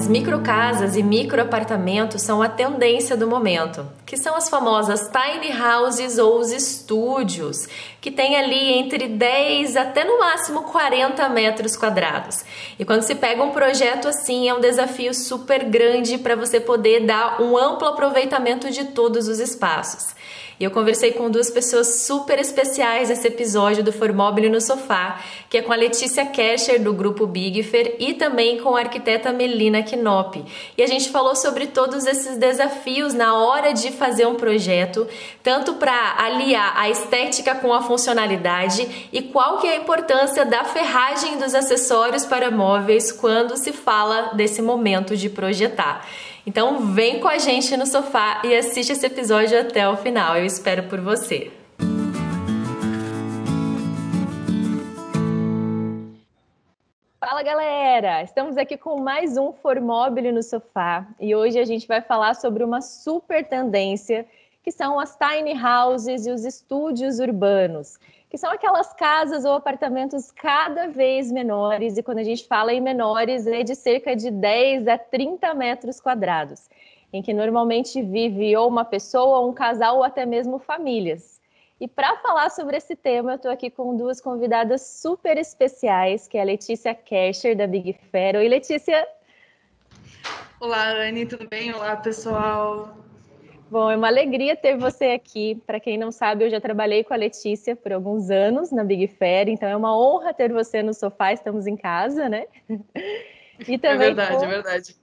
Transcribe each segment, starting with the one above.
As microcasas e microapartamentos são a tendência do momento, que são as famosas tiny houses ou os estúdios, que tem ali entre 10 até no máximo 40 metros quadrados. E quando se pega um projeto assim, é um desafio super grande para você poder dar um amplo aproveitamento de todos os espaços. E eu conversei com duas pessoas super especiais nesse episódio do Formobile no Sofá, que é com a Letícia Kescher, do Grupo Bigfer, e também com a arquiteta Melina Knop. E a gente falou sobre todos esses desafios na hora de fazer um projeto, tanto para aliar a estética com a funcionalidade e qual que é a importância da ferragem dos acessórios para móveis quando se fala desse momento de projetar. Então vem com a gente no sofá e assiste esse episódio até o final. Eu espero por você. Fala galera! Estamos aqui com mais um Formobile no Sofá e hoje a gente vai falar sobre uma super tendência que são as tiny houses e os estúdios urbanos, que são aquelas casas ou apartamentos cada vez menores, e quando a gente fala em menores é de cerca de 10 a 30 metros quadrados, em que normalmente vive ou uma pessoa, ou um casal, ou até mesmo famílias. E para falar sobre esse tema, eu estou aqui com duas convidadas super especiais, que é a Letícia Kescher, da Bigfer. Oi, Letícia! Olá, Anne, tudo bem? Olá, pessoal! Bom, é uma alegria ter você aqui. Para quem não sabe, eu já trabalhei com a Letícia por alguns anos na Bigfer, então é uma honra ter você no sofá, estamos em casa, né? E também É verdade.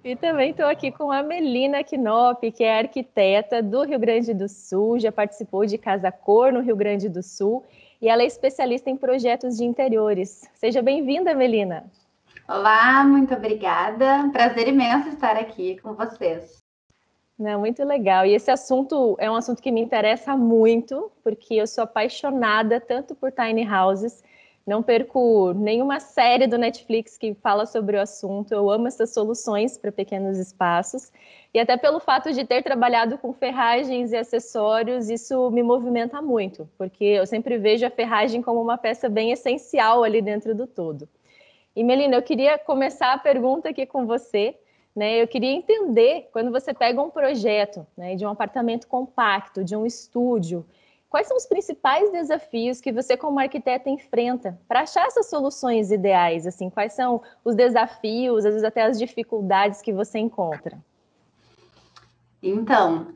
E também estou aqui com a Melina Knop, que é arquiteta do Rio Grande do Sul, já participou de Casa Cor no Rio Grande do Sul, e ela é especialista em projetos de interiores. Seja bem-vinda, Melina. Olá, muito obrigada. Prazer imenso estar aqui com vocês. Não, muito legal. E esse assunto é um assunto que me interessa muito, porque eu sou apaixonada tanto por tiny houses, não perco nenhuma série do Netflix que fala sobre o assunto. Eu amo essas soluções para pequenos espaços. E até pelo fato de ter trabalhado com ferragens e acessórios, isso me movimenta muito, porque eu sempre vejo a ferragem como uma peça bem essencial ali dentro do todo. E Melina, eu queria começar a pergunta aqui com você. Eu queria entender, quando você pega um projeto, de um apartamento compacto, de um estúdio, quais são os principais desafios que você, como arquiteta, enfrenta para achar essas soluções ideais? Assim, quais são os desafios, às vezes até as dificuldades que você encontra? Então,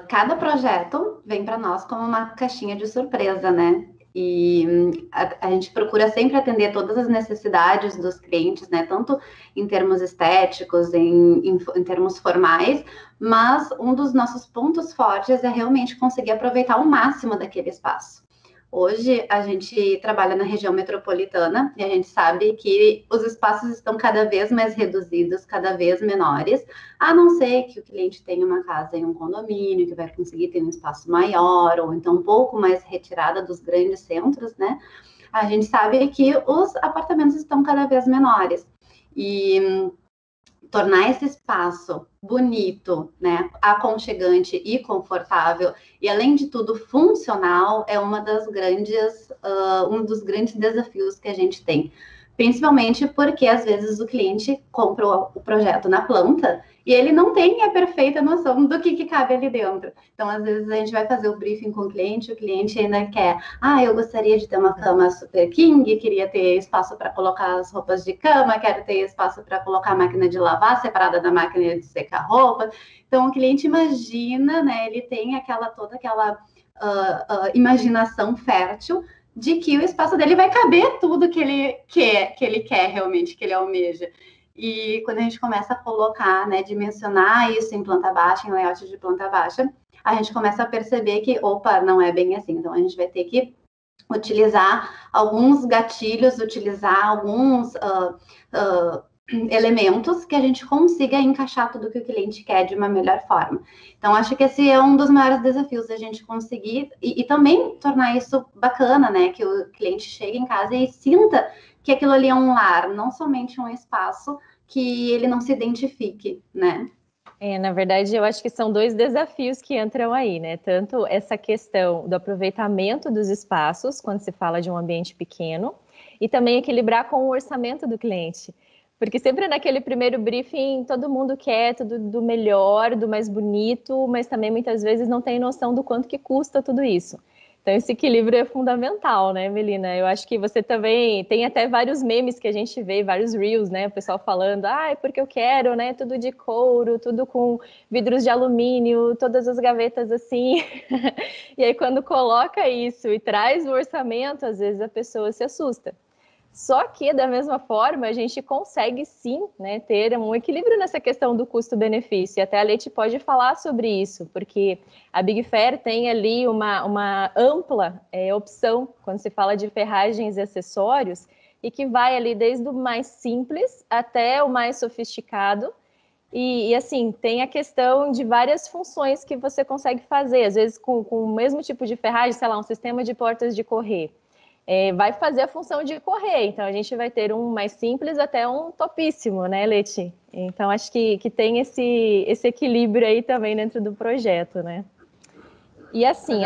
cada projeto vem para nós como uma caixinha de surpresa, né? E a gente procura sempre atender todas as necessidades dos clientes, né? Tanto em termos estéticos, em termos formais, mas um dos nossos pontos fortes é realmente conseguir aproveitar o máximo daquele espaço. Hoje, a gente trabalha na região metropolitana e a gente sabe que os espaços estão cada vez mais reduzidos, cada vez menores, a não ser que o cliente tenha uma casa em um condomínio, que vai conseguir ter um espaço maior, ou então um pouco mais retirada dos grandes centros, né? A gente sabe que os apartamentos estão cada vez menores. E tornar esse espaço bonito, né, aconchegante e confortável, e além de tudo funcional, é um dos grandes desafios que a gente tem. Principalmente porque às vezes o cliente compra o projeto na planta e ele não tem a perfeita noção do que cabe ali dentro. Então, às vezes, a gente vai fazer o briefing com o cliente ainda quer, eu gostaria de ter uma cama super king, queria ter espaço para colocar as roupas de cama, quero ter espaço para colocar a máquina de lavar separada da máquina de secar roupa. Então, o cliente imagina, né, ele tem toda aquela imaginação fértil de que o espaço dele vai caber tudo que ele quer realmente, que ele almeja. E quando a gente começa a colocar, né, dimensionar isso em planta baixa, em layout de planta baixa, a gente começa a perceber que, não é bem assim. Então, a gente vai ter que utilizar alguns gatilhos, utilizar alguns elementos que a gente consiga encaixar tudo que o cliente quer de uma melhor forma. Então, acho que esse é um dos maiores desafios, a gente conseguir e também tornar isso bacana, né? Que o cliente chegue em casa e sinta que aquilo ali é um lar, não somente um espaço que ele não se identifique, né? Na verdade, eu acho que são dois desafios que entram aí, né? Tanto essa questão do aproveitamento dos espaços, quando se fala de um ambiente pequeno, e também equilibrar com o orçamento do cliente. Porque sempre naquele primeiro briefing, todo mundo quer tudo do melhor, do mais bonito, mas também muitas vezes não tem noção do quanto que custa tudo isso. Então esse equilíbrio é fundamental, né, Melina? Eu acho que você também tem até vários memes que a gente vê, vários reels, né? O pessoal falando, é porque eu quero, né? Tudo de couro, tudo com vidros de alumínio, todas as gavetas assim. E aí quando coloca isso e traz o orçamento, às vezes a pessoa se assusta. Só que, da mesma forma, a gente consegue sim, né, ter um equilíbrio nessa questão do custo-benefício. E até a Leite pode falar sobre isso, porque a Big Fair tem ali uma ampla opção quando se fala de ferragens e acessórios, e que vai ali desde o mais simples até o mais sofisticado. E assim, tem a questão de várias funções que você consegue fazer, às vezes com o mesmo tipo de ferragem, sei lá, um sistema de portas de correr. Vai fazer a função de correr. Então, a gente vai ter um mais simples até um topíssimo, né, Leti? Então, acho que tem esse equilíbrio aí também dentro do projeto, né? E assim,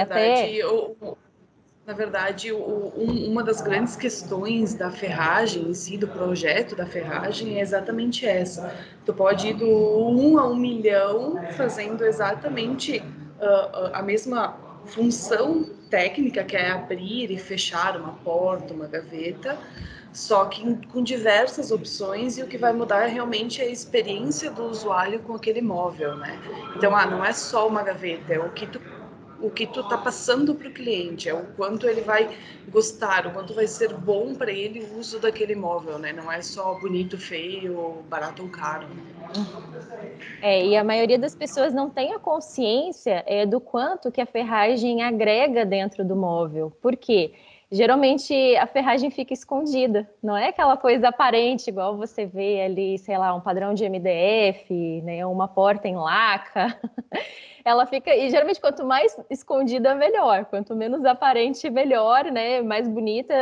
na verdade, uma das grandes questões da ferragem em si, do projeto da ferragem, é exatamente essa. Tu pode ir do 1 a 1 milhão fazendo exatamente a mesma função técnica, que é abrir e fechar uma porta, uma gaveta, só que com diversas opções, e o que vai mudar realmente é a experiência do usuário com aquele móvel, né? Então, não é só uma gaveta, é o que tu tá passando para o cliente, é o quanto ele vai gostar, o quanto vai ser bom para ele o uso daquele móvel, né? Não é só bonito, feio, barato ou caro. E a maioria das pessoas não tem a consciência do quanto que a ferragem agrega dentro do móvel. Por quê? Geralmente a ferragem fica escondida, não é aquela coisa aparente, igual você vê ali, sei lá, um padrão de MDF, né, uma porta em laca. Ela fica, e geralmente quanto mais escondida, melhor. Quanto menos aparente, melhor, né? Mais bonita,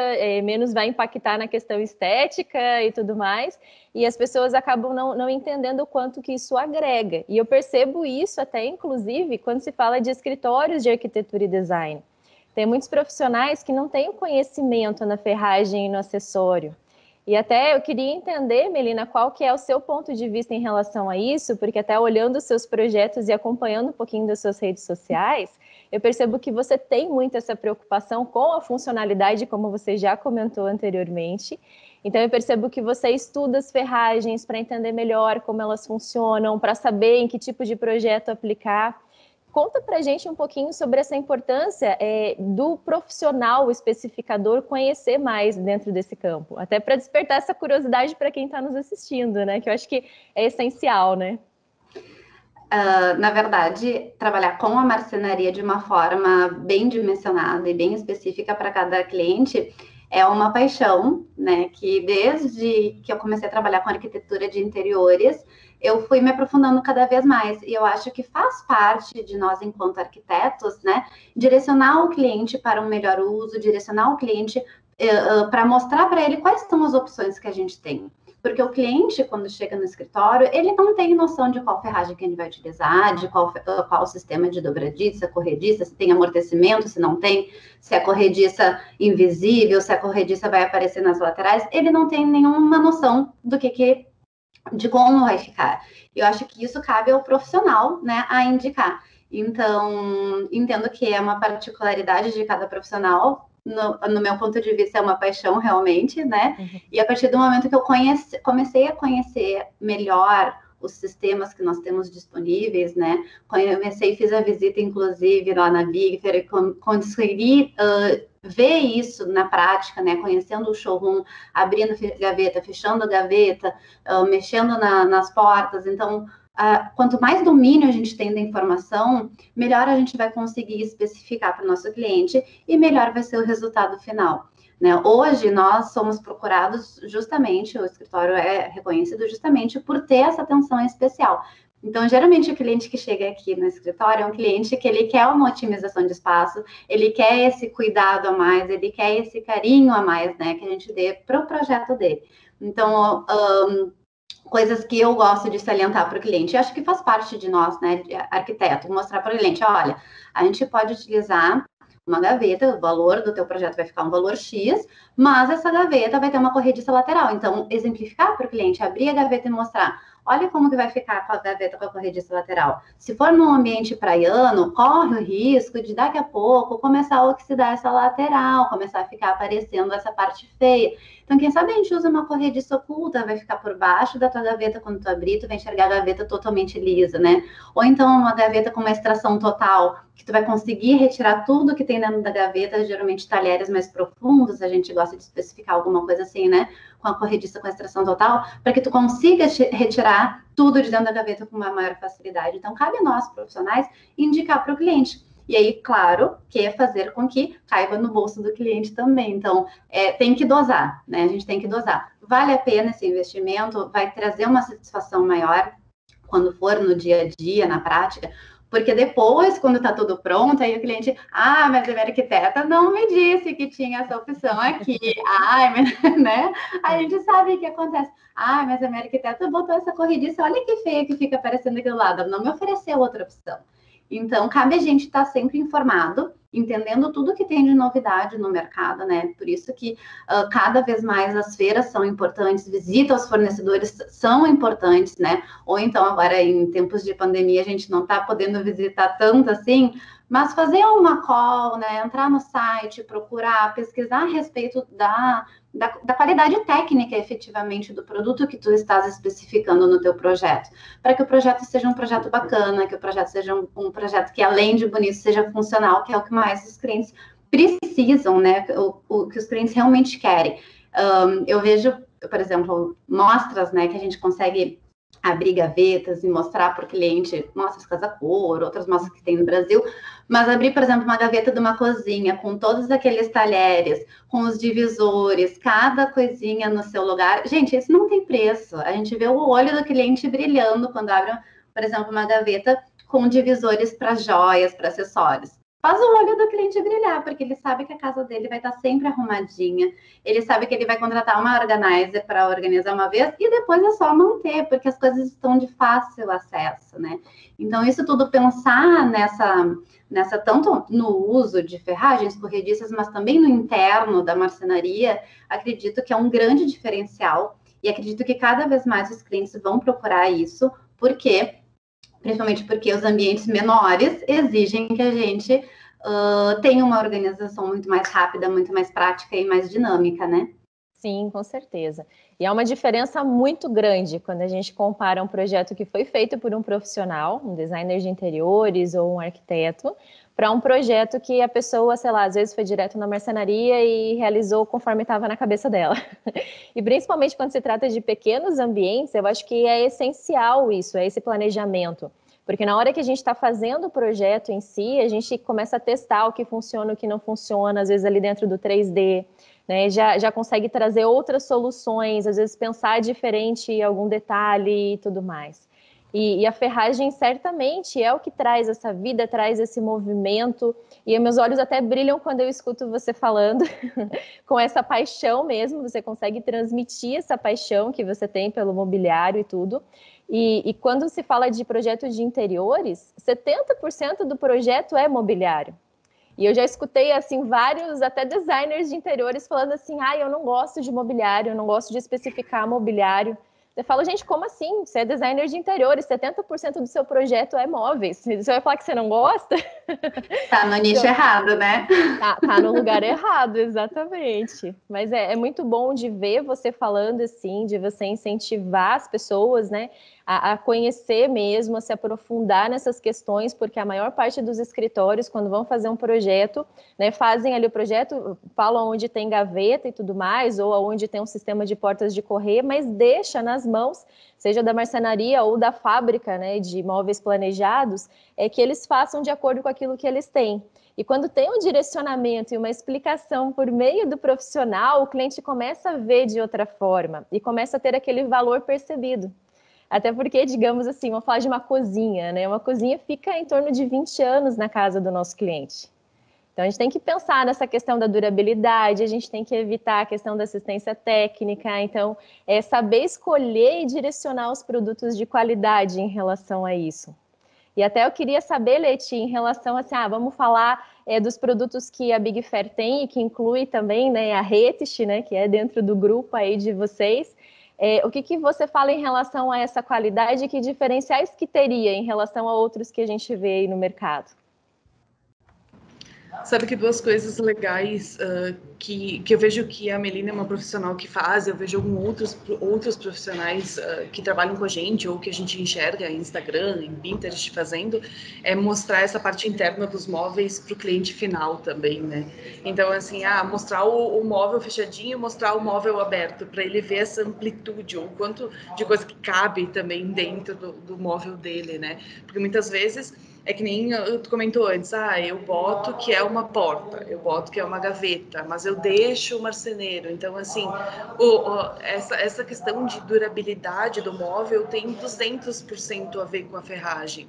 menos vai impactar na questão estética e tudo mais. E as pessoas acabam não entendendo o quanto que isso agrega. E eu percebo isso até, inclusive, quando se fala de escritórios de arquitetura e design. Tem muitos profissionais que não têm o conhecimento na ferragem e no acessório. E até eu queria entender, Melina, qual que é o seu ponto de vista em relação a isso, porque até olhando os seus projetos e acompanhando um pouquinho das suas redes sociais, eu percebo que você tem muito essa preocupação com a funcionalidade, como você já comentou anteriormente. Então eu percebo que você estuda as ferragens para entender melhor como elas funcionam, para saber em que tipo de projeto aplicar. Conta para a gente um pouquinho sobre essa importância do profissional, o especificador, conhecer mais dentro desse campo, até para despertar essa curiosidade para quem está nos assistindo, né? Que eu acho que é essencial, né? Na verdade, trabalhar com a marcenaria de uma forma bem dimensionada e bem específica para cada cliente é uma paixão, né? Que desde que eu comecei a trabalhar com arquitetura de interiores, eu fui me aprofundando cada vez mais. E eu acho que faz parte de nós, enquanto arquitetos, né? Direcionar o cliente para um melhor uso, direcionar o cliente para mostrar para ele quais são as opções que a gente tem. Porque o cliente, quando chega no escritório, ele não tem noção de qual ferragem que ele vai utilizar, de qual sistema de dobradiça, corrediça, se tem amortecimento, se não tem, se é corrediça invisível, se a corrediça vai aparecer nas laterais. Ele não tem nenhuma noção de como vai ficar. Eu acho que isso cabe ao profissional, né, a indicar. Então, entendo que é uma particularidade de cada profissional. No meu ponto de vista, é uma paixão realmente, né? Uhum. E a partir do momento que eu comecei a conhecer melhor os sistemas que nós temos disponíveis, né? Fiz a visita, inclusive, lá na Big Fair, e consegui ver isso na prática, né? Conhecendo o showroom, abrindo gaveta, fechando gaveta, mexendo nas portas. Então, quanto mais domínio a gente tem da informação, melhor a gente vai conseguir especificar para o nosso cliente e melhor vai ser o resultado final. Né? Hoje, nós somos procurados justamente, o escritório é reconhecido justamente por ter essa atenção especial. Então, geralmente, o cliente que chega aqui no escritório é um cliente que ele quer uma otimização de espaço, ele quer esse cuidado a mais, ele quer esse carinho a mais, né, que a gente dê para o projeto dele. Então, coisas que eu gosto de salientar para o cliente. Eu acho que faz parte de nós, né, de arquiteto, mostrar para o cliente, olha, a gente pode utilizar uma gaveta, o valor do teu projeto vai ficar um valor X, mas essa gaveta vai ter uma corrediça lateral. Então, exemplificar para o cliente, abrir a gaveta e mostrar, olha como que vai ficar com a gaveta com a corrediça lateral. Se for num ambiente praiano, corre o risco de daqui a pouco começar a oxidar essa lateral, começar a ficar aparecendo essa parte feia. Então, quem sabe a gente usa uma corrediça oculta, vai ficar por baixo da tua gaveta quando tu abrir, tu vai enxergar a gaveta totalmente lisa, né? Ou então uma gaveta com uma extração total, que tu vai conseguir retirar tudo que tem dentro da gaveta, geralmente talheres mais profundos, a gente gosta de especificar alguma coisa assim, né? Com a corrediça com a extração total, para que tu consiga retirar tudo de dentro da gaveta com uma maior facilidade. Então, cabe a nós, profissionais, indicar para o cliente. E aí, claro, que é fazer com que caiba no bolso do cliente também. Então, tem que dosar, né? A gente tem que dosar. Vale a pena esse investimento? Vai trazer uma satisfação maior quando for no dia a dia, na prática? Porque depois, quando está tudo pronto, aí o cliente, mas a minha arquiteta não me disse que tinha essa opção aqui. Mas, né? A gente sabe o que acontece. Mas a minha arquiteta botou essa corrediça, olha que feia que fica aparecendo aqui do lado, ela não me ofereceu outra opção. Então, cabe a gente estar sempre informado, entendendo tudo que tem de novidade no mercado, né? Por isso que cada vez mais as feiras são importantes, visitas aos fornecedores são importantes, né? Ou então, agora em tempos de pandemia, a gente não está podendo visitar tanto assim, mas fazer uma call, né? Entrar no site, procurar, pesquisar a respeito da qualidade técnica, efetivamente, do produto que tu estás especificando no teu projeto, para que o projeto seja um projeto bacana, que o projeto seja um projeto que, além de bonito, seja funcional, que é o que mais os clientes precisam, né? O que os clientes realmente querem. Eu vejo, por exemplo, mostras, né, que a gente consegue abrir gavetas e mostrar para o cliente, mostras casa-cor, outras mostras que tem no Brasil, mas abrir, por exemplo, uma gaveta de uma cozinha com todos aqueles talheres, com os divisores, cada coisinha no seu lugar. Gente, isso não tem preço. A gente vê o olho do cliente brilhando quando abre, por exemplo, uma gaveta com divisores para joias, para acessórios. Faz o olho do cliente brilhar, porque ele sabe que a casa dele vai estar sempre arrumadinha, ele sabe que ele vai contratar uma organizer para organizar uma vez e depois é só manter, porque as coisas estão de fácil acesso, né? Então, isso tudo pensar nessa tanto no uso de ferragens corrediças, mas também no interno da marcenaria, acredito que é um grande diferencial e acredito que cada vez mais os clientes vão procurar isso, principalmente porque os ambientes menores exigem que a gente tenha uma organização muito mais rápida, muito mais prática e mais dinâmica, né? Sim, com certeza. E há uma diferença muito grande quando a gente compara um projeto que foi feito por um profissional, um designer de interiores ou um arquiteto, para um projeto que a pessoa, sei lá, às vezes foi direto na marcenaria e realizou conforme estava na cabeça dela. E principalmente quando se trata de pequenos ambientes, eu acho que é essencial isso, esse planejamento. Porque na hora que a gente está fazendo o projeto em si, a gente começa a testar o que funciona, o que não funciona, às vezes ali dentro do 3D, né? Já consegue trazer outras soluções, às vezes pensar diferente em algum detalhe e tudo mais. E a ferragem certamente é o que traz essa vida, traz esse movimento, e meus olhos até brilham quando eu escuto você falando, com essa paixão mesmo, você consegue transmitir essa paixão que você tem pelo mobiliário e tudo. E quando se fala de projetos de interiores, 70% do projeto é mobiliário. E eu já escutei, assim, vários, até designers de interiores falando assim, eu não gosto de mobiliário, eu não gosto de especificar mobiliário. Eu falo, gente, como assim? Você é designer de interiores, 70% do seu projeto é móveis. Você vai falar que você não gosta? Tá no nicho errado, né? Tá no lugar errado, exatamente. Mas é muito bom de ver você falando assim, de você incentivar as pessoas, né, a conhecer mesmo, a se aprofundar nessas questões, porque a maior parte dos escritórios, quando vão fazer um projeto, né, fazem ali o projeto, falam onde tem gaveta e tudo mais, ou onde tem um sistema de portas de correr, mas deixa nas mãos, seja da marcenaria ou da fábrica, né, de móveis planejados, que eles façam de acordo com aquilo que eles têm. E quando tem um direcionamento e uma explicação por meio do profissional, o cliente começa a ver de outra forma e começa a ter aquele valor percebido. Até porque, digamos assim, vamos falar de uma cozinha, né? Uma cozinha fica em torno de 20 anos na casa do nosso cliente. Então, a gente tem que pensar nessa questão da durabilidade, a gente tem que evitar a questão da assistência técnica. Então, saber escolher e direcionar os produtos de qualidade em relação a isso. E até eu queria saber, Leti, em relação assim, vamos falar dos produtos que a Big Fair tem e que inclui também, né, a Retest, né, que é dentro do grupo aí de vocês. O que você fala em relação a essa qualidade e que diferenciais que teria em relação a outros que a gente vê aí no mercado? Sabe que duas coisas legais que eu vejo que a Melina é uma profissional que faz, eu vejo outros profissionais que trabalham com a gente ou que a gente enxerga em Instagram, em Pinterest fazendo, é mostrar essa parte interna dos móveis para o cliente final também, né? Então, assim, mostrar o móvel fechadinho, mostrar o móvel aberto, para ele ver essa amplitude, ou o quanto de coisa que cabe também dentro do móvel dele, né? Porque muitas vezes é que nem tu comentou antes, eu boto que é uma porta, eu boto que é uma gaveta, mas eu deixo o marceneiro. Então, assim, essa questão de durabilidade do móvel tem 200% a ver com a ferragem.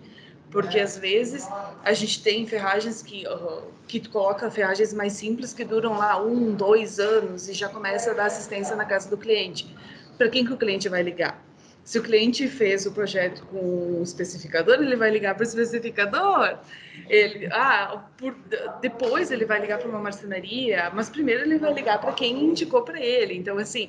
Porque, às vezes, a gente tem ferragens que tu coloca ferragens mais simples que duram lá 1, 2 anos e já começa a dar assistência na casa do cliente. Para quem que o cliente vai ligar? Se o cliente fez o projeto com um especificador, ele vai ligar para o especificador. Depois ele vai ligar para uma marcenaria, mas primeiro ele vai ligar para quem indicou para ele. Então, assim,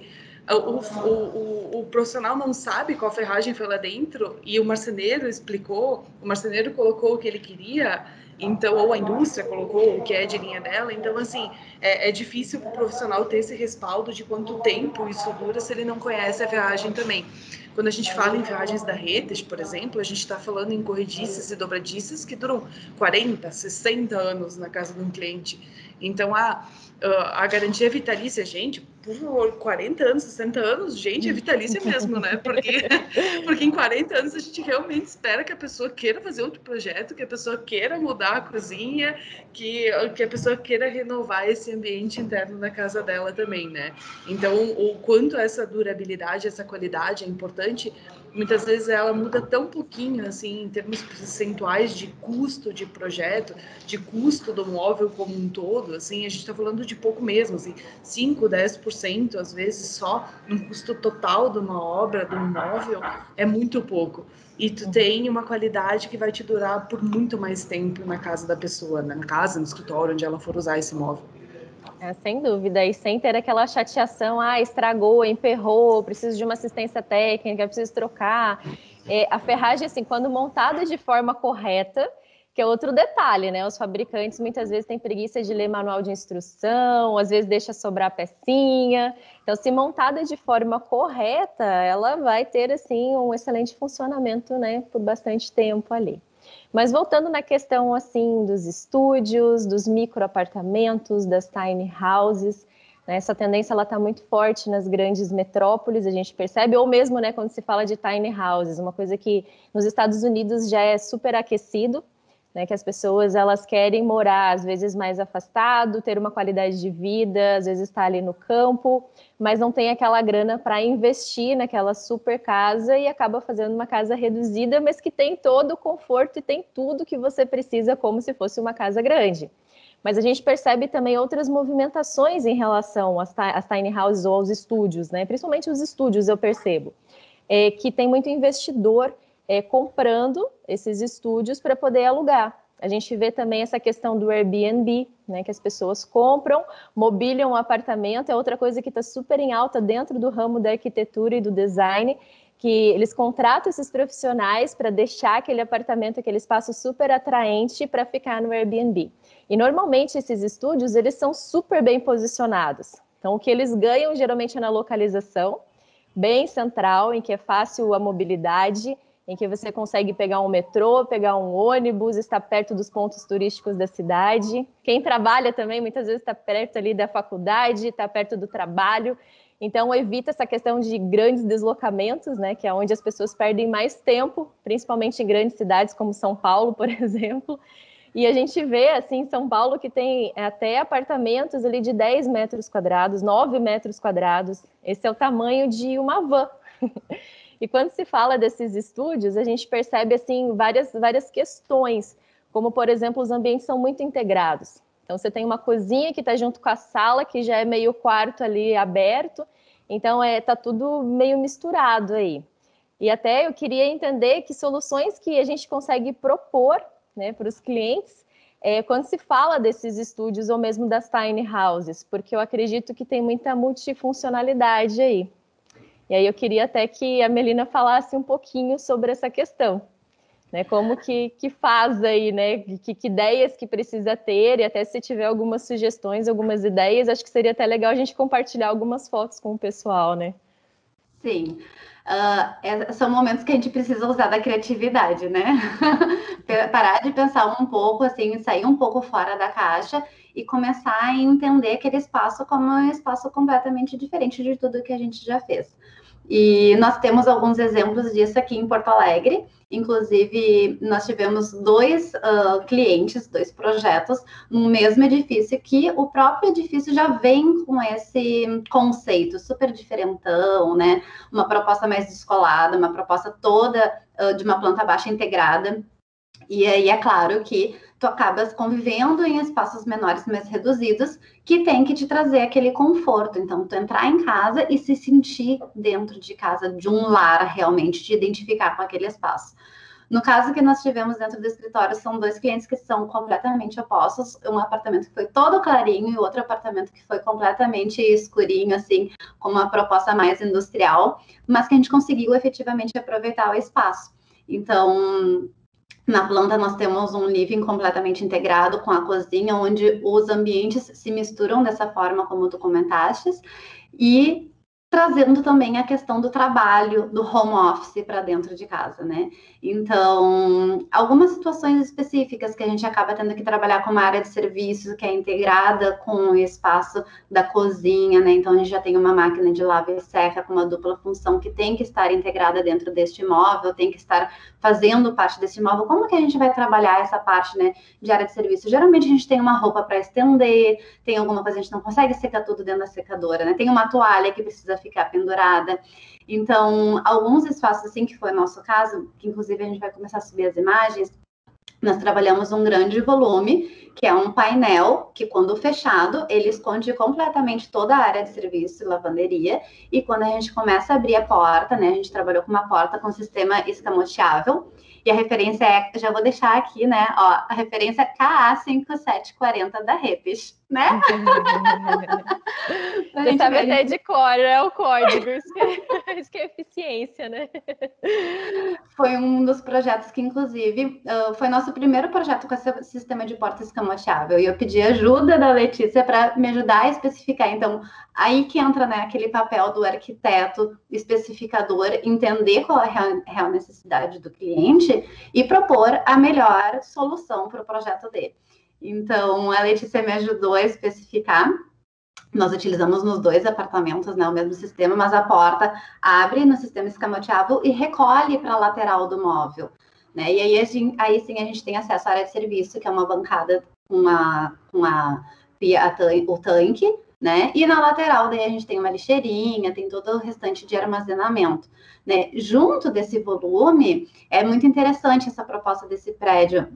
o profissional não sabe qual ferragem foi lá dentro e o marceneiro explicou, o marceneiro colocou o que ele queria, então, ou a indústria colocou o que é de linha dela. Então, assim, é difícil para o profissional ter esse respaldo de quanto tempo isso dura se ele não conhece a ferragem também. Quando a gente fala em ferragens da Retest, por exemplo, a gente está falando em corrediças e dobradiças que duram 40, 60 anos na casa de um cliente. Então, a garantia é vitalícia, gente, por 40 anos, 60 anos, gente, é vitalícia mesmo, né? Porque em 40 anos a gente realmente espera que a pessoa queira fazer outro projeto, que a pessoa queira mudar a cozinha, que a pessoa queira renovar esse ambiente interno da casa dela também, né? Então, o quanto essa durabilidade, essa qualidade é importante, muitas vezes ela muda tão pouquinho, assim, em termos percentuais de custo de projeto, de custo do móvel como um todo, assim, a gente está falando de pouco mesmo, assim, 5, 10%, às vezes só no custo total de uma obra, de um móvel, é muito pouco. E tu tem uma qualidade que vai te durar por muito mais tempo na casa da pessoa, na casa, no escritório, onde ela for usar esse móvel. Sem dúvida, e sem ter aquela chateação, estragou, emperrou, preciso de uma assistência técnica, preciso trocar. A ferragem, assim, quando montada de forma correta, que é outro detalhe, né? Os fabricantes muitas vezes têm preguiça de ler manual de instrução, às vezes deixa sobrar pecinha. Então, se montada de forma correta, ela vai ter, assim, um excelente funcionamento, né, por bastante tempo ali. Mas voltando na questão assim dos estúdios, dos microapartamentos, das tiny houses, né, essa tendência ela está muito forte nas grandes metrópoles, a gente percebe, ou mesmo, né, quando se fala de tiny houses, uma coisa que nos Estados Unidos já é super aquecido, né, que as pessoas elas querem morar às vezes mais afastado, ter uma qualidade de vida, às vezes estar ali no campo, mas não tem aquela grana para investir naquela super casa e acaba fazendo uma casa reduzida, mas que tem todo o conforto e tem tudo que você precisa como se fosse uma casa grande. Mas a gente percebe também outras movimentações em relação às tiny houses ou aos estúdios, né? Principalmente os estúdios, eu percebo, que tem muito investidor comprando esses estúdios para poder alugar. A gente vê também essa questão do Airbnb, né, que as pessoas compram, mobiliam o apartamento, é outra coisa que está super em alta dentro do ramo da arquitetura e do design, que eles contratam esses profissionais para deixar aquele apartamento, aquele espaço super atraente para ficar no Airbnb. E normalmente esses estúdios, eles são super bem posicionados. Então, o que eles ganham geralmente é na localização, bem central, em que é fácil a mobilidade, em que você consegue pegar um metrô, pegar um ônibus, estar perto dos pontos turísticos da cidade. Quem trabalha também, muitas vezes, está perto ali da faculdade, está perto do trabalho. Então, evita essa questão de grandes deslocamentos, né, que é onde as pessoas perdem mais tempo, principalmente em grandes cidades como São Paulo, por exemplo. E a gente vê, assim, em São Paulo, que tem até apartamentos ali de 10 metros quadrados, 9 metros quadrados. Esse é o tamanho de uma van. E quando se fala desses estúdios, a gente percebe assim várias questões, como, por exemplo, os ambientes são muito integrados. Então, você tem uma cozinha que está junto com a sala, que já é meio quarto ali aberto, então está tudo meio misturado aí. E até eu queria entender que soluções que a gente consegue propor, né, para os clientes quando se fala desses estúdios ou mesmo das tiny houses, porque eu acredito que tem muita multifuncionalidade aí. E aí eu queria até que a Melina falasse um pouquinho sobre essa questão, né? Como que faz aí, né? Que ideias que precisa ter, e até se tiver algumas sugestões, algumas ideias, acho que seria até legal a gente compartilhar algumas fotos com o pessoal, né? Sim. São momentos que a gente precisa usar da criatividade, né? Parar de pensar um pouco, assim, sair um pouco fora da caixa e começar a entender aquele espaço como um espaço completamente diferente de tudo que a gente já fez. E nós temos alguns exemplos disso aqui em Porto Alegre. Inclusive, nós tivemos dois clientes, dois projetos no mesmo edifício, que o próprio edifício já vem com esse conceito super diferentão, né? Uma proposta mais descolada, uma proposta toda de uma planta baixa integrada. E aí é claro que tu acabas convivendo em espaços menores, mais reduzidos, que tem que te trazer aquele conforto. Então, tu entrar em casa e se sentir dentro de casa, de um lar realmente, te identificar com aquele espaço. No caso que nós tivemos dentro do escritório, são dois clientes que são completamente opostos. Um apartamento que foi todo clarinho e outro apartamento que foi completamente escurinho, assim, com uma proposta mais industrial, mas que a gente conseguiu efetivamente aproveitar o espaço. Então, na planta nós temos um living completamente integrado com a cozinha, onde os ambientes se misturam dessa forma como tu comentaste, e trazendo também a questão do trabalho, do home office para dentro de casa, né? Então, algumas situações específicas que a gente acaba tendo que trabalhar com uma área de serviço que é integrada com o espaço da cozinha, né? Então, a gente já tem uma máquina de lava e seca com uma dupla função que tem que estar integrada dentro deste imóvel, tem que estar fazendo parte desse imóvel. Como que a gente vai trabalhar essa parte, né, de área de serviço? Geralmente, a gente tem uma roupa para estender, tem alguma coisa que a gente não consegue secar tudo dentro da secadora, né? Tem uma toalha que precisa ficar pendurada. Então, alguns espaços, assim, que foi o nosso caso, que inclusive a gente vai começar a subir as imagens, nós trabalhamos um grande volume, que é um painel, que quando fechado, ele esconde completamente toda a área de serviço e lavanderia, e quando a gente começa a abrir a porta, né, a gente trabalhou com uma porta com sistema escamoteável, e a referência já vou deixar aqui, né, ó, a referência KA5740 da Repes, né? Você sabe até de cor, é o código, isso que é eficiência, né? Foi um dos projetos que, inclusive, foi nosso primeiro projeto com esse sistema de porta escamoteável. E eu pedi ajuda da Letícia para me ajudar a especificar. Então, aí que entra, né, aquele papel do arquiteto especificador, entender qual é a real necessidade do cliente e propor a melhor solução para o projeto dele. Então, a Letícia me ajudou a especificar. Nós utilizamos nos dois apartamentos, né, o mesmo sistema, mas a porta abre no sistema escamoteável e recolhe para a lateral do móvel, né? E aí sim a gente tem acesso à área de serviço, que é uma bancada com o tanque, né? E na lateral daí a gente tem uma lixeirinha, tem todo o restante de armazenamento, né? Junto desse volume, é muito interessante essa proposta desse prédio,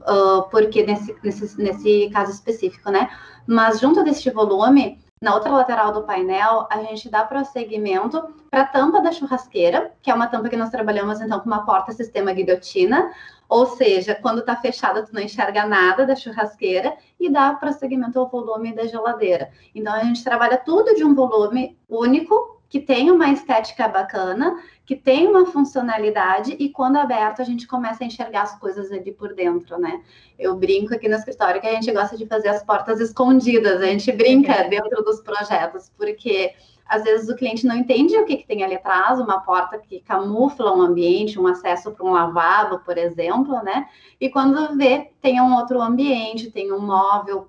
porque nesse caso específico, né? Mas junto desse volume, na outra lateral do painel, a gente dá prosseguimento para a tampa da churrasqueira, que é uma tampa que nós trabalhamos, então, com uma porta-sistema guilhotina, ou seja, quando está fechada, tu não enxerga nada da churrasqueira, e dá prosseguimento ao volume da geladeira. Então, a gente trabalha tudo de um volume único, que tem uma estética bacana, que tem uma funcionalidade, e quando aberto a gente começa a enxergar as coisas ali por dentro, né? Eu brinco aqui no escritório que a gente gosta de fazer as portas escondidas, a gente brinca dentro dos projetos, porque às vezes o cliente não entende o que tem ali atrás, uma porta que camufla um ambiente, um acesso para um lavabo, por exemplo, né? E quando vê, tem um outro ambiente, tem um móvel,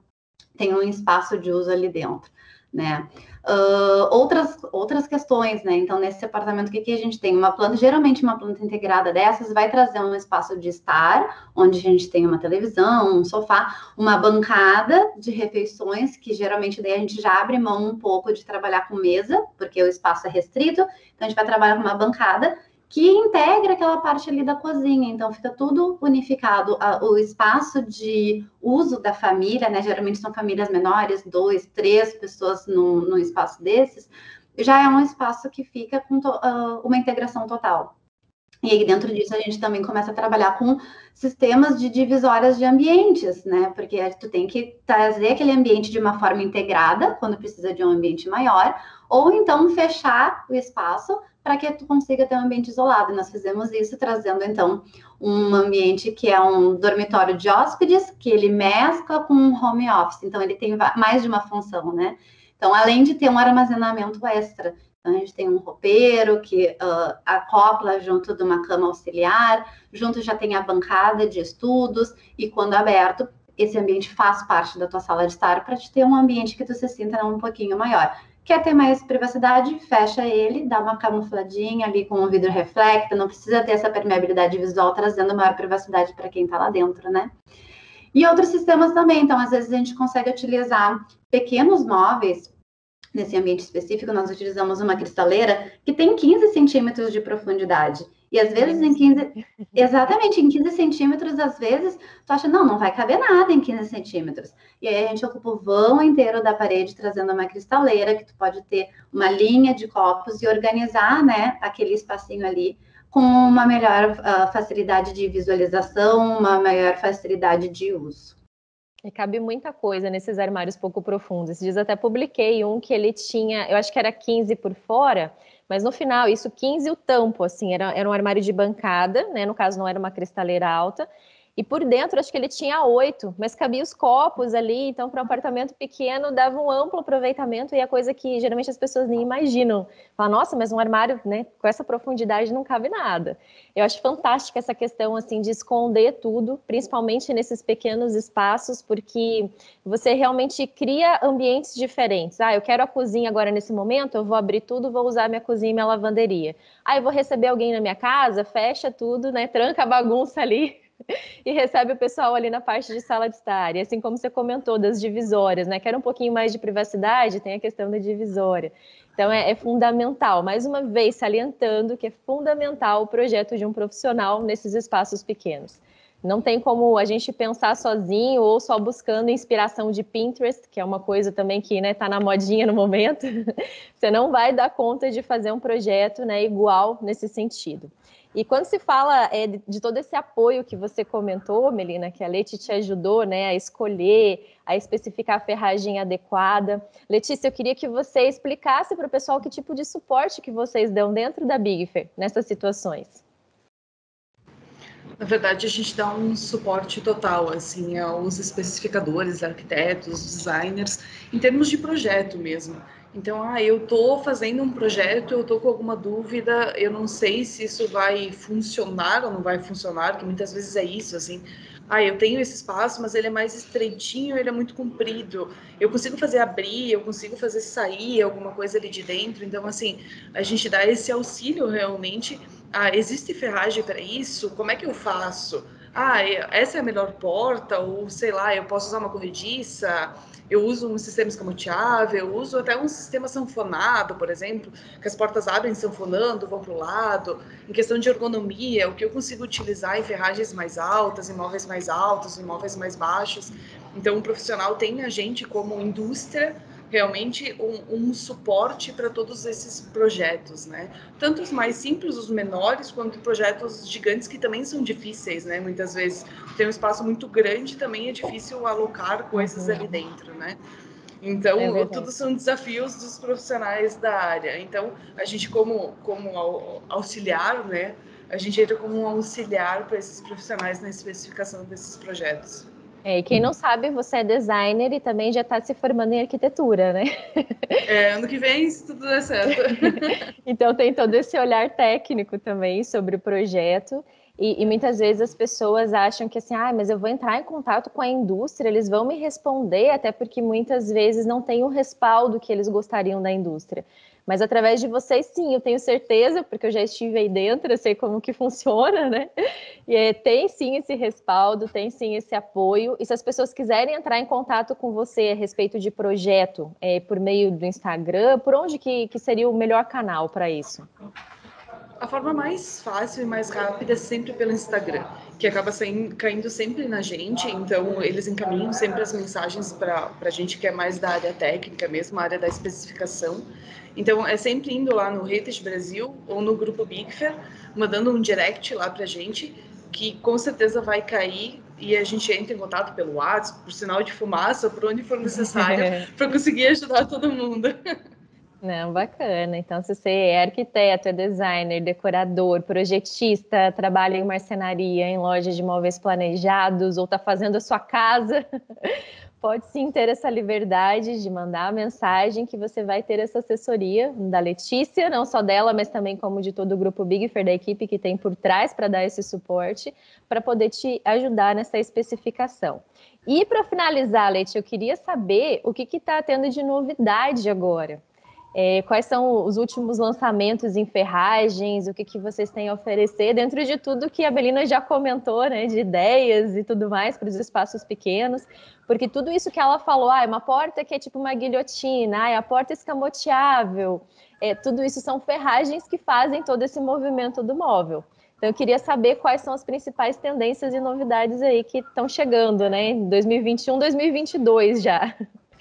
tem um espaço de uso ali dentro, né? Outras questões, né? Então, nesse apartamento, o que a gente tem? Uma planta, geralmente uma planta integrada dessas vai trazer um espaço de estar, onde a gente tem uma televisão, um sofá, uma bancada de refeições, que geralmente daí a gente já abre mão um pouco de trabalhar com mesa, porque o espaço é restrito, então a gente vai trabalhar com uma bancada que integra aquela parte ali da cozinha, então fica tudo unificado, o espaço de uso da família, né, geralmente são famílias menores, 2, 3 pessoas num espaço desses, já é um espaço que fica com uma integração total. E aí, dentro disso, a gente também começa a trabalhar com sistemas de divisórias de ambientes, né? Porque tu tem que trazer aquele ambiente de uma forma integrada, quando precisa de um ambiente maior, ou então fechar o espaço para que tu consiga ter um ambiente isolado. E nós fizemos isso trazendo, então, um ambiente que é um dormitório de hóspedes, que ele mescla com um home office. Então, ele tem mais de uma função, né? Então, além de ter um armazenamento extra, então, a gente tem um roupeiro que acopla junto de uma cama auxiliar, junto já tem a bancada de estudos, e quando aberto, esse ambiente faz parte da tua sala de estar para te ter um ambiente que tu se sinta um pouquinho maior. Quer ter mais privacidade? Fecha ele, dá uma camufladinha ali com um vidro reflecta, não precisa ter essa permeabilidade visual, trazendo maior privacidade para quem está lá dentro, né? E outros sistemas também, então, às vezes a gente consegue utilizar pequenos móveis. Nesse ambiente específico, nós utilizamos uma cristaleira que tem 15 centímetros de profundidade. E às vezes exatamente, em 15 centímetros, às vezes, tu acha, não vai caber nada em 15 centímetros. E aí a gente ocupa o vão inteiro da parede, trazendo uma cristaleira, que tu pode ter uma linha de copos e organizar, né, aquele espacinho ali com uma melhor facilidade de visualização, uma maior facilidade de uso. E cabe muita coisa nesses armários pouco profundos. Esses dias até publiquei um que ele tinha, eu acho que era 15 por fora, mas no final, isso 15 o tampo, assim, era um armário de bancada, né? No caso, não era uma cristaleira alta. E por dentro, acho que ele tinha 8, mas cabia os copos ali, então para um apartamento pequeno dava um amplo aproveitamento e é coisa que geralmente as pessoas nem imaginam. Fala, nossa, mas um armário, né, com essa profundidade não cabe nada. Eu acho fantástica essa questão assim de esconder tudo, principalmente nesses pequenos espaços, porque você realmente cria ambientes diferentes. Eu quero a cozinha agora nesse momento, eu vou abrir tudo, vou usar minha cozinha e minha lavanderia. Eu vou receber alguém na minha casa, fecha tudo, né, tranca a bagunça ali. E recebe o pessoal ali na parte de sala de estar. E assim como você comentou das divisórias, né? Quer um pouquinho mais de privacidade, tem a questão da divisória. Então é fundamental, mais uma vez salientando que é fundamental o projeto de um profissional nesses espaços pequenos. Não tem como a gente pensar sozinho ou só buscando inspiração de Pinterest, que é uma coisa também que tá na modinha no momento. Você não vai dar conta de fazer um projeto, né, igual nesse sentido. E quando se fala de todo esse apoio que você comentou, Melina, que a Leti te ajudou, né, a escolher, a especificar a ferragem adequada. Letícia, eu queria que você explicasse para o pessoal que tipo de suporte que vocês dão dentro da Bigfair nessas situações. Na verdade, a gente dá um suporte total, assim, aos especificadores, arquitetos, designers, em termos de projeto mesmo. Então, eu estou fazendo um projeto, eu estou com alguma dúvida, eu não sei se isso vai funcionar ou não vai funcionar, que muitas vezes é isso, assim. Eu tenho esse espaço, mas ele é mais estreitinho, ele é muito comprido. Eu consigo fazer abrir, eu consigo fazer sair alguma coisa ali de dentro. Então, assim, a gente dá esse auxílio realmente. Existe ferragem para isso? Como é que eu faço? Essa é a melhor porta? Ou, sei lá, eu posso usar uma corrediça? Eu uso um sistema escamoteável, eu uso até um sistema sanfonado, por exemplo, que as portas abrem sanfonando, vão para o lado. Em questão de ergonomia, o que eu consigo utilizar em ferragens mais altas, em móveis mais altos, em móveis mais baixos. Então, o profissional tem a gente como indústria realmente um suporte para todos esses projetos, né? Tanto os mais simples, os menores, quanto projetos gigantes que também são difíceis, né? Muitas vezes tem um espaço muito grande, também é difícil alocar coisas ali dentro, né? Então, tudo são desafios dos profissionais da área. Então, a gente como auxiliar, né? A gente entra como um auxiliar para esses profissionais na especificação desses projetos. E quem não sabe, você é designer e também já está se formando em arquitetura, né? Ano que vem, se tudo der certo. Então tem todo esse olhar técnico também sobre o projeto. E muitas vezes as pessoas acham que assim, mas eu vou entrar em contato com a indústria, eles vão me responder, até porque muitas vezes não tem o respaldo que eles gostariam da indústria. Mas através de vocês, sim, eu tenho certeza, porque eu já estive aí dentro, eu sei como que funciona, né? E tem sim esse respaldo, tem sim esse apoio. E se as pessoas quiserem entrar em contato com você a respeito de projeto, por meio do Instagram, por onde que seria o melhor canal para isso? A forma mais fácil e mais rápida é sempre pelo Instagram, que acaba caindo sempre na gente, então eles encaminham sempre as mensagens para a gente que é mais da área técnica mesmo, a área da especificação. Então é sempre indo lá no Heritage Brasil ou no grupo Bigfair, mandando um direct lá para a gente, que com certeza vai cair e a gente entra em contato pelo WhatsApp, por sinal de fumaça, por onde for necessário, para conseguir ajudar todo mundo. Não, bacana. Então, se você é arquiteto, é designer, decorador, projetista, trabalha em marcenaria, em loja de móveis planejados, ou está fazendo a sua casa, pode sim ter essa liberdade de mandar a mensagem que você vai ter essa assessoria da Letícia, não só dela, mas também como de todo o grupo Big Fair, da equipe que tem por trás para dar esse suporte, para poder te ajudar nessa especificação. E para finalizar, Leti, eu queria saber o que está tendo de novidade agora. Quais são os últimos lançamentos em ferragens, o que vocês têm a oferecer, dentro de tudo que a Belina já comentou, né, de ideias e tudo mais para os espaços pequenos, porque tudo isso que ela falou, é uma porta que é tipo uma guilhotina, é a porta escamoteável, tudo isso são ferragens que fazem todo esse movimento do móvel. Então, eu queria saber quais são as principais tendências e novidades aí que estão chegando, né, em 2021, 2022 já.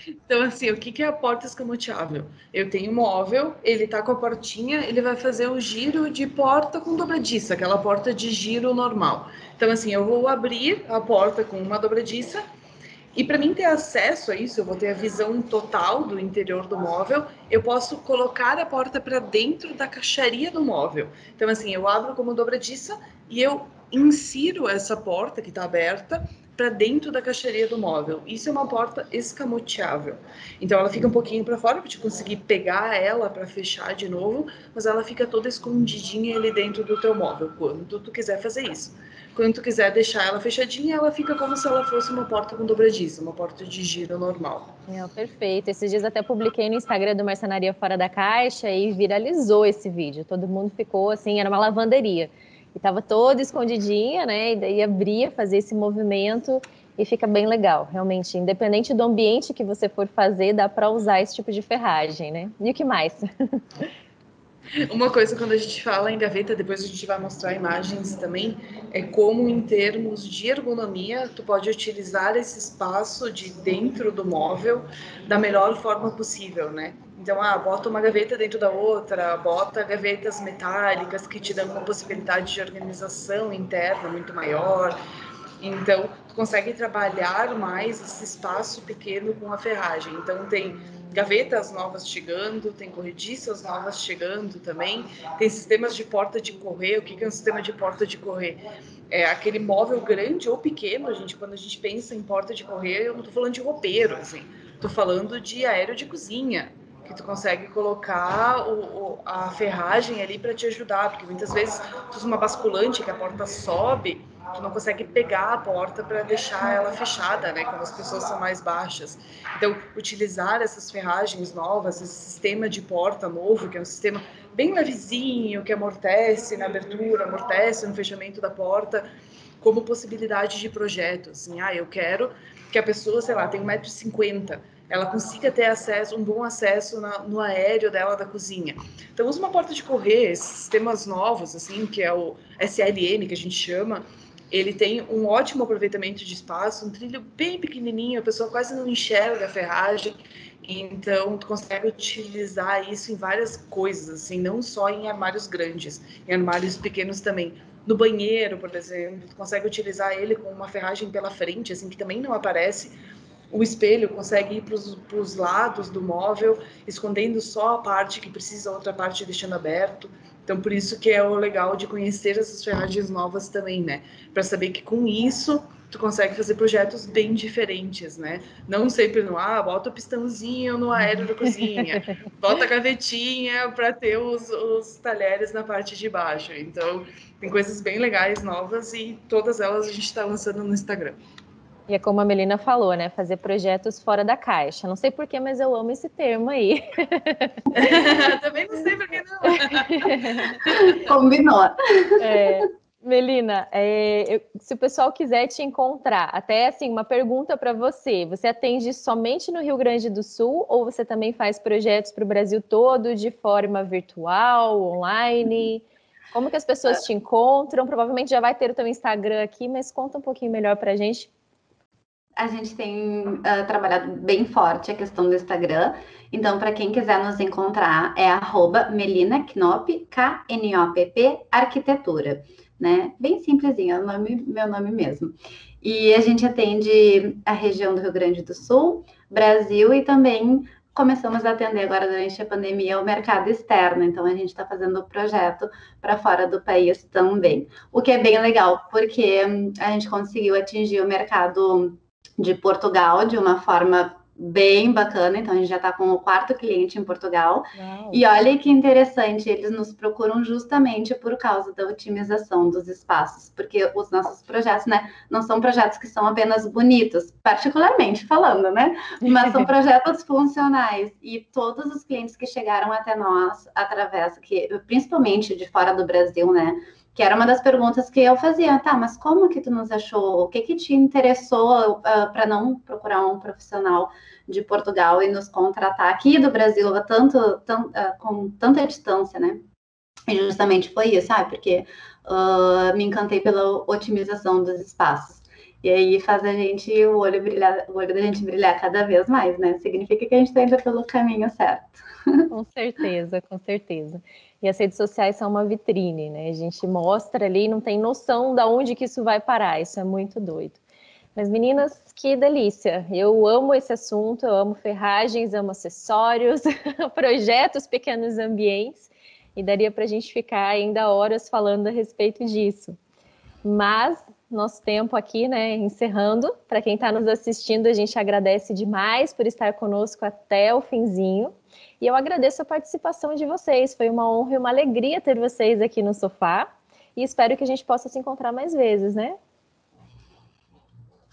Então, assim, o que é a porta escamoteável? Eu tenho um móvel, ele tá com a portinha, ele vai fazer o giro de porta com dobradiça, aquela porta de giro normal. Então, assim, eu vou abrir a porta com uma dobradiça e para mim ter acesso a isso, eu vou ter a visão total do interior do móvel, eu posso colocar a porta para dentro da caixaria do móvel. Então, assim, eu abro como dobradiça e eu insiro essa porta que está aberta para dentro da caixaria do móvel. Isso é uma porta escamoteável. Então ela fica um pouquinho para fora para te conseguir pegar ela para fechar de novo, mas ela fica toda escondidinha ali dentro do teu móvel quando tu quiser fazer isso. Quando tu quiser deixar ela fechadinha, ela fica como se ela fosse uma porta com dobradiça, uma porta de giro normal. Perfeito. Esses dias até publiquei no Instagram do Marcenaria Fora da Caixa e viralizou esse vídeo. Todo mundo ficou assim, era uma lavanderia. E estava toda escondidinha, né? E daí abria, fazia esse movimento e fica bem legal. Realmente, independente do ambiente que você for fazer, dá para usar esse tipo de ferragem, né? E o que mais? Uma coisa, quando a gente fala em gaveta, depois a gente vai mostrar imagens também, é como, em termos de ergonomia, tu pode utilizar esse espaço de dentro do móvel da melhor forma possível, né? Então, bota uma gaveta dentro da outra, bota gavetas metálicas que te dão uma possibilidade de organização interna muito maior. Então, tu consegue trabalhar mais esse espaço pequeno com a ferragem. Então, tem gavetas novas chegando, tem corrediças novas chegando também, tem sistemas de porta de correr. O que é um sistema de porta de correr? É aquele móvel grande ou pequeno, quando a gente pensa em porta de correr, eu não estou falando de roupeiro, assim, estou falando de aéreo de cozinha, que tu consegue colocar a ferragem ali para te ajudar, porque muitas vezes tu usa uma basculante que a porta sobe, tu não consegue pegar a porta para deixar ela fechada, né, quando as pessoas são mais baixas. Então, utilizar essas ferragens novas, esse sistema de porta novo, que é um sistema bem levezinho, que amortece na abertura, amortece no fechamento da porta, como possibilidade de projeto. Assim, eu quero que a pessoa, sei lá, tem 1,50 m, ela consiga ter acesso, um bom acesso no aéreo dela da cozinha. Então, usa uma porta de correr, esses sistemas novos, assim, que é o SLM, que a gente chama, ele tem um ótimo aproveitamento de espaço, um trilho bem pequenininho, a pessoa quase não enxerga a ferragem, então tu consegue utilizar isso em várias coisas, assim, não só em armários grandes, em armários pequenos também. No banheiro, por exemplo, tu consegue utilizar ele com uma ferragem pela frente, assim, que também não aparece. O espelho consegue ir para os lados do móvel, escondendo só a parte que precisa, a outra parte deixando aberto. Então, por isso que é o legal de conhecer essas ferragens novas também, né? Para saber que com isso tu consegue fazer projetos bem diferentes, né? Não sempre bota o pistãozinho no aéreo da cozinha, bota a gavetinha para ter os talheres na parte de baixo. Então, tem coisas bem legais, novas, e todas elas a gente está lançando no Instagram. E é como a Melina falou, né? Fazer projetos fora da caixa. Não sei porquê, mas eu amo esse termo aí. Também não sei por que não. Combinou. Melina, se o pessoal quiser te encontrar, até assim, uma pergunta para você. Você atende somente no Rio Grande do Sul ou você também faz projetos para o Brasil todo de forma virtual, online? Como que as pessoas te encontram? Provavelmente já vai ter o teu Instagram aqui, mas conta um pouquinho melhor pra gente. A gente tem trabalhado bem forte a questão do Instagram. Então, para quem quiser nos encontrar, é @melinaknopp, Knopp, arquitetura, né? Bem simplesinho, é o meu nome mesmo. E a gente atende a região do Rio Grande do Sul, Brasil, e também começamos a atender agora durante a pandemia o mercado externo. Então, a gente está fazendo o projeto para fora do país também. O que é bem legal, porque a gente conseguiu atingir o mercado de Portugal de uma forma bem bacana. Então, a gente já está com o 4º cliente em Portugal. Uau. E olha que interessante, eles nos procuram justamente por causa da otimização dos espaços, porque os nossos projetos, né, não são projetos que são apenas bonitos, particularmente falando, né, mas são projetos funcionais. E todos os clientes que chegaram até nós, através, principalmente de fora do Brasil, né, que era uma das perguntas que eu fazia, tá, mas como que tu nos achou? O que que te interessou para não procurar um profissional de Portugal e nos contratar aqui do Brasil com tanta distância, né? E justamente foi isso, porque me encantei pela otimização dos espaços. E aí faz o olho da gente brilhar cada vez mais, né? Significa que a gente está indo pelo caminho certo. Com certeza, com certeza. E as redes sociais são uma vitrine, né? A gente mostra ali e não tem noção de onde que isso vai parar. Isso é muito doido. Mas, meninas, que delícia. Eu amo esse assunto, eu amo ferragens, amo acessórios, projetos, pequenos ambientes. E daria para a gente ficar ainda horas falando a respeito disso. Mas nosso tempo aqui, né, encerrando. Para quem está nos assistindo, a gente agradece demais por estar conosco até o finzinho. E eu agradeço a participação de vocês. Foi uma honra e uma alegria ter vocês aqui no sofá. E espero que a gente possa se encontrar mais vezes, né?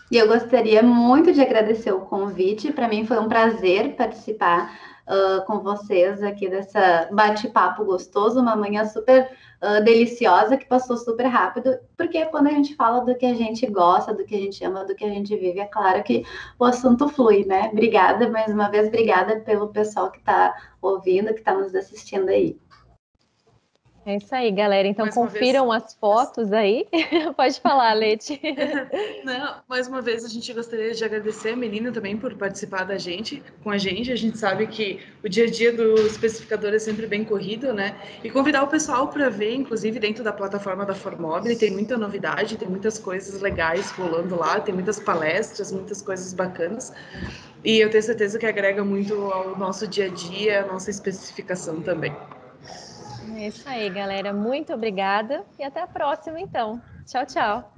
E eu gostaria muito de agradecer o convite. Para mim foi um prazer participar com vocês aqui dessa bate-papo gostoso, uma manhã super deliciosa que passou super rápido, porque quando a gente fala do que a gente gosta, do que a gente ama, do que a gente vive, é claro que o assunto flui, né? Obrigada mais uma vez, obrigada pelo pessoal que está ouvindo, que está nos assistindo aí. É isso aí, galera. Então confiram as fotos aí. Pode falar, Leti. Não, mais uma vez a gente gostaria de agradecer a Melina também por participar com a gente. A gente sabe que o dia a dia do especificador é sempre bem corrido, né? E convidar o pessoal para ver, inclusive dentro da plataforma da Formobile, tem muita novidade, tem muitas coisas legais rolando lá, tem muitas palestras, muitas coisas bacanas. E eu tenho certeza que agrega muito ao nosso dia a dia, a nossa especificação também. É isso aí, galera. Muito obrigada e até a próxima, então. Tchau, tchau.